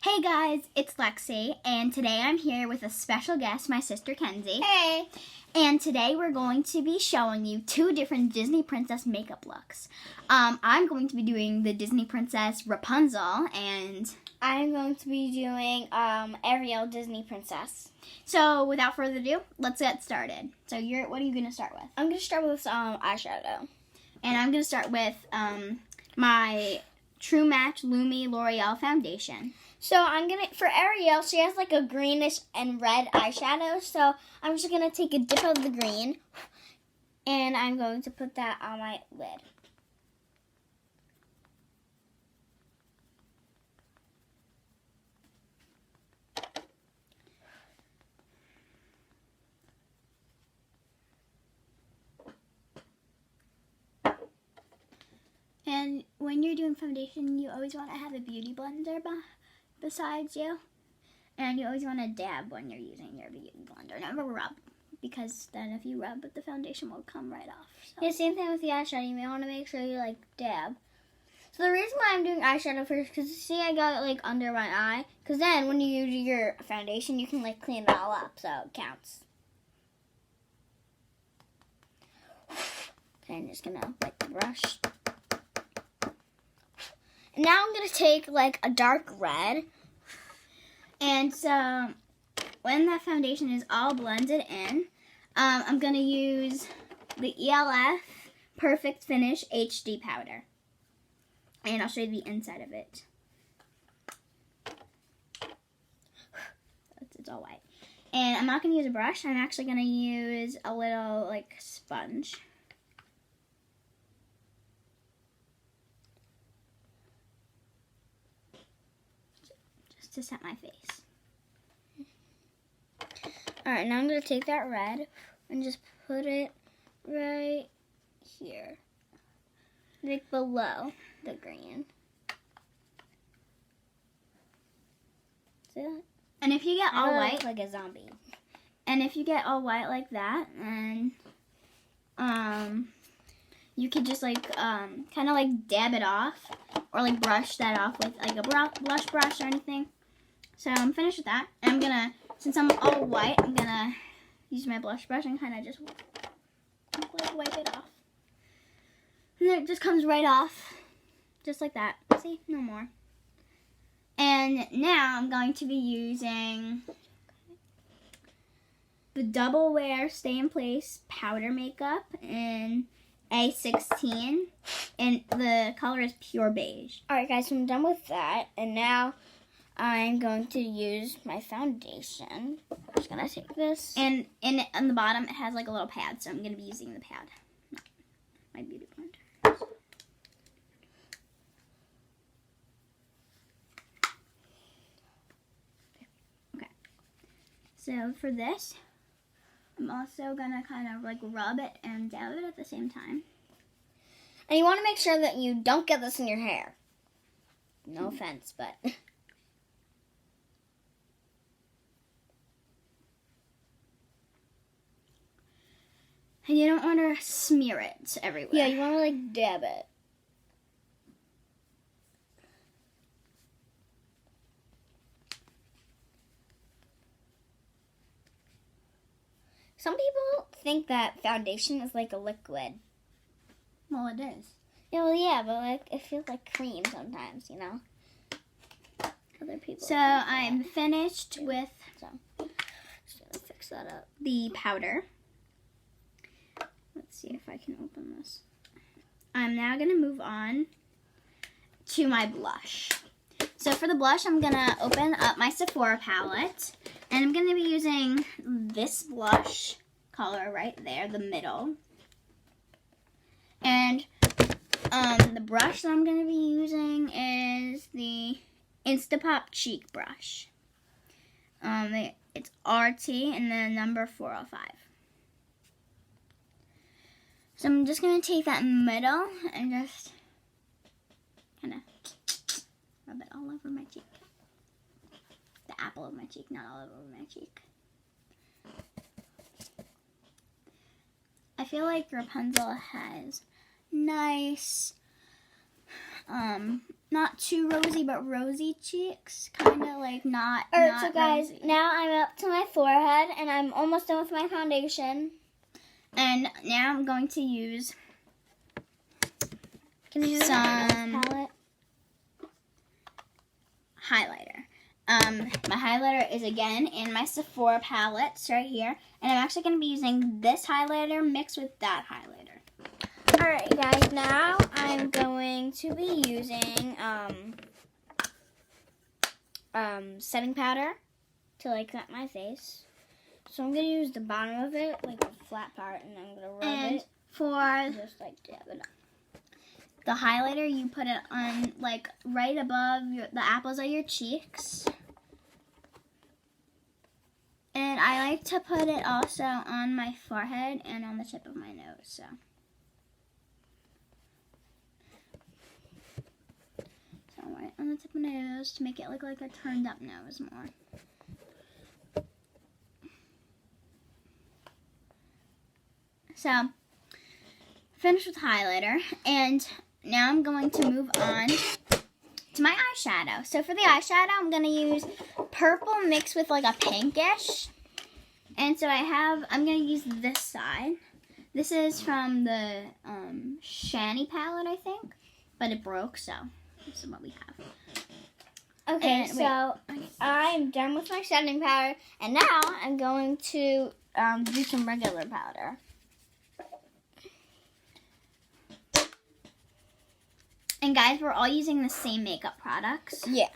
Hey guys, it's Lexi, and today I'm here with a special guest, my sister Kenzie. Hey! And today we're going to be showing you two different Disney princess makeup looks. I'm going to be doing the Disney princess Rapunzel, and I'm going to be doing Ariel, Disney princess. So without further ado, let's get started. So what are you going to start with? I'm going to start with eyeshadow. And I'm going to start with my True Match Lumi L'Oreal foundation. So for Ariel, she has like a greenish and red eyeshadow. So I'm just going to take a dip of the green and I'm going to put that on my lid. And when you're doing foundation, you always want to have a beauty blender besides you. And you always want to dab when you're using your beauty blender. Never rub, because then if you rub, the foundation will come right off. So. Yeah, same thing with the eyeshadow. You may want to make sure you dab. So the reason why I'm doing eyeshadow first, because see I got it under my eye. Because then when you do your foundation, you can clean it all up, so it counts. Okay, I'm just going to brush. And now I'm going to take a dark red. And so when that foundation is all blended in, I'm going to use the ELF Perfect Finish HD powder. And I'll show you the inside of it. It's all white. And I'm not going to use a brush. I'm actually going to use a little sponge. To set my face. Alright, now I'm going to take that red and just put it right here. Below the green. See that? And if you get all white, like a zombie. And if you get all white like that, then you could just kind of dab it off, or brush that off with a blush brush or anything. So I'm finished with that. And I'm gonna, since I'm all white, I'm gonna use my blush brush and kind of just wipe it off. And then it just comes right off, just like that. See, no more. And now I'm going to be using the Double Wear Stay in Place Powder Makeup in A16, and the color is Pure Beige. Alright guys, so I'm done with that, and now I'm going to use my foundation. I'm just going to take this. And on the bottom, it has a little pad, so I'm going to be using the pad, not my beauty blender. Okay. So for this, I'm also going to kind of rub it and dab it at the same time. And you want to make sure that you don't get this in your hair. No offense, but... And you don't want to smear it everywhere. Yeah, you want to dab it. Some people think that foundation is like a liquid. Well, it is. Yeah, well, yeah, but it feels like cream sometimes, you know. Other people. So I'm finished with. So just gonna fix that up. The powder. Let's see if I can open this. I'm now gonna move on to my blush. So for the blush, I'm gonna open up my Sephora palette, and I'm gonna be using this blush color right there, the middle. And the brush that I'm gonna be using is the Instapop Cheek Brush. It's RT and then number 405. So I'm just going to take that middle and just kind of rub it all over my cheek. The apple of my cheek, not all over my cheek. I feel like Rapunzel has nice not too rosy, but rosy cheeks. Kind of like not. Alright, not so guys, rosy. now I'm up to my forehead, and I'm almost done with my foundation. And now I'm going to use Can you use some palette? highlighter. My highlighter is again in my Sephora palettes right here, and I'm actually going to be using this highlighter mixed with that highlighter. Alright guys, now I'm going to be using setting powder to like set my face. So I'm going to use the bottom of it, like the flat part, and I'm going to rub And it. for Just like dab it up. the highlighter, you put it on like right above the apples of your cheeks. And I like to put it also on my forehead and on the tip of my nose. So right on the tip of my nose to make it look like a turned up nose more. So, finished with highlighter, and now I'm going to move on to my eyeshadow. So for the eyeshadow, I'm going to use purple mixed with like a pinkish. And so I'm going to use this side. This is from the Shani palette, I think, but it broke, so this is what we have. Okay, And so I'm done with my setting powder, and now I'm going to do some regular powder. And guys, we're all using the same makeup products. Yeah.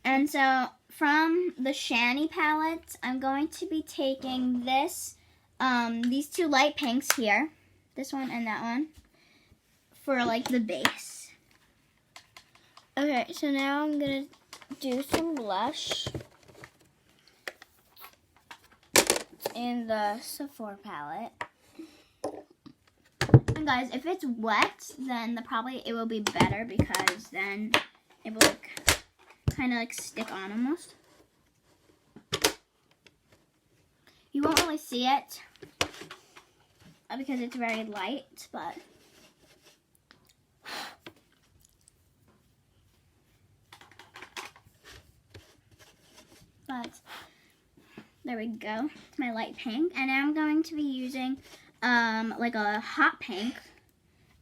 And so from the Shani palettes, I'm going to be taking these two light pinks here, this one and that one, for like the base. Okay, so now I'm going to do some blush in the Sephora palette. And guys, if it's wet, then it will be better because then it will kind of like stick on almost. You won't really see it because it's very light, but there we go. It's my light pink, and now I'm going to be using like a hot pink.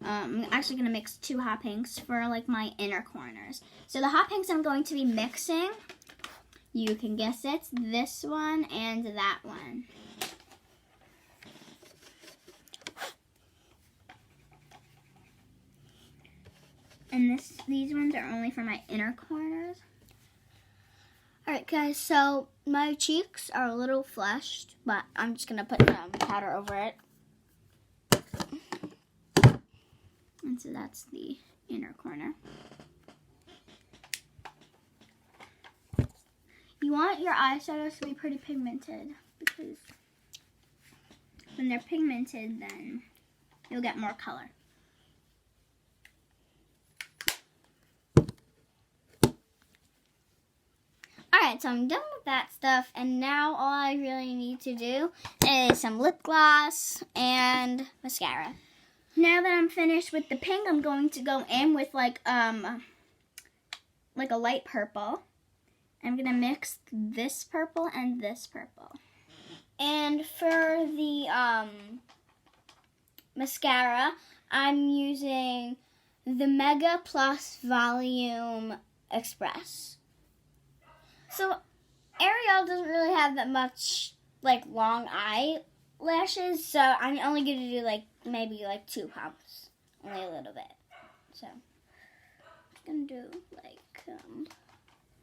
I'm actually going to mix two hot pinks for like my inner corners. So the hot pinks I'm going to be mixing, you can guess it, this one and that one. And these ones are only for my inner corners. Alright guys, so my cheeks are a little flushed, but I'm just going to put some powder over it. And so that's the inner corner. You want your eyeshadows to be pretty pigmented because when they're pigmented, then you'll get more color. Alright, so I'm done with that stuff, and now all I really need to do is some lip gloss and mascara. Now that I'm finished with the pink, I'm going to go in with like a light purple. I'm going to mix this purple and this purple. And for the mascara, I'm using the Mega Plus Volume Express. So Ariel doesn't really have that much like long eyelashes, so I'm only going to do like maybe like 2 pumps, only a little bit. So I'm going to do like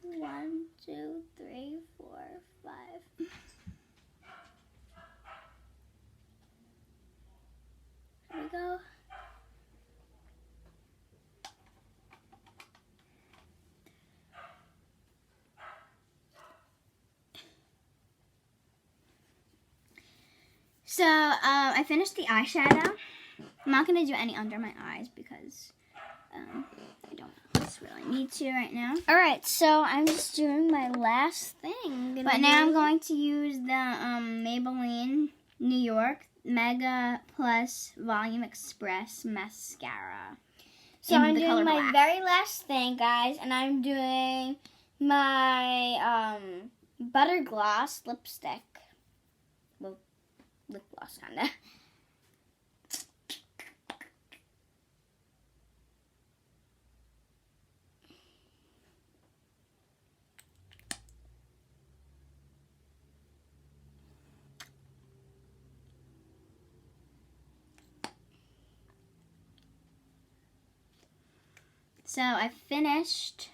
1, 2, 3, 4, 5. There we go. So I finished the eyeshadow. I'm not going to do any under my eyes because I don't just really need to right now. Alright, so I'm just doing my last thing. But now I'm going to use the Maybelline New York Mega Plus Volume Express Mascara. So I'm the doing color my black. very last thing, guys, and I'm doing my butter gloss lipstick. Well, lip gloss, kinda. So I finished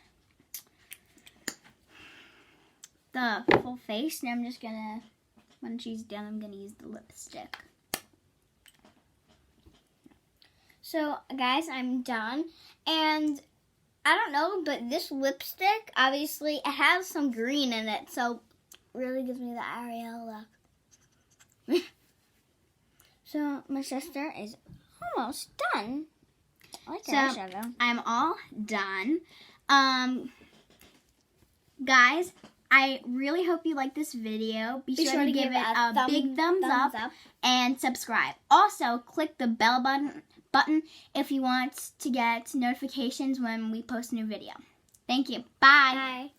the full face. Now I'm just gonna, when she's done, I'm gonna use the lipstick. So, guys, I'm done. And I don't know, but this lipstick, obviously, it has some green in it. So, really gives me the Ariel look. So, my sister is almost done. I like eyeshadow. I'm all done. Guys, I really hope you like this video. Be sure to give it a big thumbs up and subscribe. Also, click the bell button if you want to get notifications when we post a new video. Thank you. Bye. Bye.